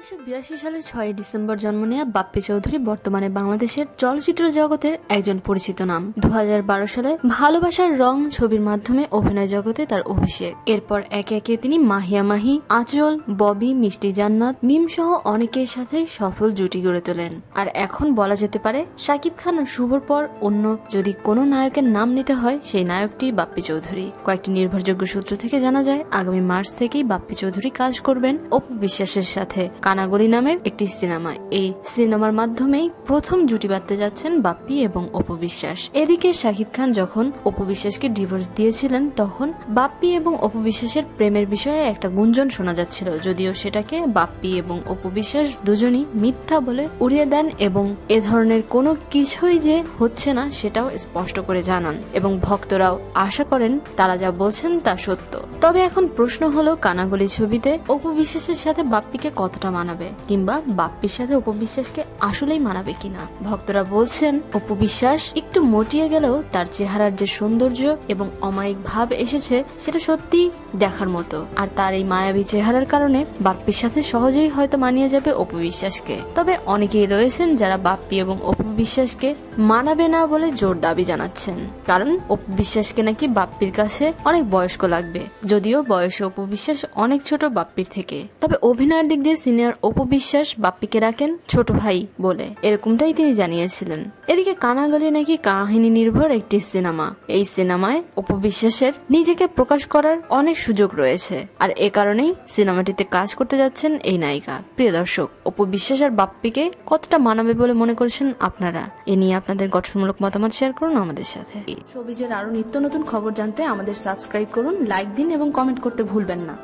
1982 সালের 6 ডিসেম্বর জন্ম নেয়া বাপ্পি চৌধুরী বর্তমানে বাংলাদেশের চলচ্চিত্র জগতের একজন পরিচিত নাম। 2012 সালে ভালোবাসার রং ছবির মাধ্যমে অভিনয় জগতে তার অভিষেক। এরপর একে একে তিনি মাহিয়া মাহি, আঁচল, ববি, মিষ্টি জান্নাত, মিম সহ অনেকের সাথে সফল জুটি গড়ে তোলেন। আর এখন বলা যেতে পারে শাকিব খান ও শুভর পর অন্য যদি কোনো নায়কের নাম নিতে হয় সেই নায়কটি বাপ্পি চৌধুরী। কয়েকটি নির্ভরযোগ্য সূত্র থেকে জানা যায় আগামী মার্চ থেকেই বাপ্পি চৌধুরী কাজ করবেন অপু বিশ্বাসের সাথে কানাগলি নামের একটি সিনেমায়। এই সিনেমার মাধ্যমেই প্রথম জুটি বাঁধতে যাচ্ছেন বাপ্পি এবং অপু বিশ্বাস। এদিকে শাকিব খান যখন অপু বিশ্বাসকে ডিভোর্স দিয়েছিলেন তখন বাপ্পি এবং অপু বিশ্বাসের প্রেমের বিষয়ে একটা গুঞ্জন শোনা যাচ্ছিল, যদিও সেটাকে বাপ্পি এবং অপু বিশ্বাস দুজনই মিথ্যা বলে উড়িয়ে দেন এবং এ ধরনের কোনো কিছুই যে হচ্ছে না সেটাও স্পষ্ট করে জানান এবং ভক্তরাও আশা করেন তারা যা বলছেন তা সত্য। তবে এখন প্রশ্ন হলো কানাগলি ছবিতে অপু বিশ্বাসের সাথে বাপ্পিকে কতটা মানাবে, কিংবা বাপ্পির সাথে অপু বিশ্বাসকে আসলেই মানাবে কিনা। ভক্তরা বলছেন অপু বিশ্বাস একটু মটিয়ে গেলেও তার চেহারার যে সৌন্দর্য এবং অমায়িক ভাব এসেছে সেটা সত্যি দেখার মতো। আর তার এই মায়াবী চেহারার কারণে বাপ্পির সাথে সহজেই হয়তো মানিয়ে যাবে অপু বিশ্বাসকে। তবে অনেকেই রয়েছেন যারা বাপ্পি এবং অপু বিশ্বাসকে মানাবে না বলে জোর দাবি জানাচ্ছেন, কারণ অপু বিশ্বাসকে নাকি বাপ্পির কাছে অনেক বয়স্ক লাগবে, যদিও বয়সে অপু বিশ্বাস অনেক ছোট বাপ্পির থেকে। তবে অভিনয়ের দিক দিয়ে সিনিয়র অপু বিশ্বাস বাপ্পিকে রাখেন ছোট ভাই বলে, এরকমটাই তিনি জানিয়েছিলেন। এদিকে কানাগলি নাকি কাহিনী নির্ভর একটি সিনেমা। এই সিনেমায় অপু বিশ্বাসের নিজেকে প্রকাশ করার অনেক সুযোগ রয়েছে, আর এ কারণেই সিনেমাটিতে কাজ করতে যাচ্ছেন এই নায়িকা। প্রিয় দর্শক, অপু বিশ্বাস আর বাপ্পিকে কতটা মানাবে বলে মনে করছেন আপনারা? এ নিয়ে আপনাদের গঠনমূলক মতামত শেয়ার করুন আমাদের সাথে। শোবিজের আরো নিত্য নতুন খবর জানতে আমাদের সাবস্ক্রাইব করুন, লাইক দিন এবং কমেন্ট করতে ভুলবেন না।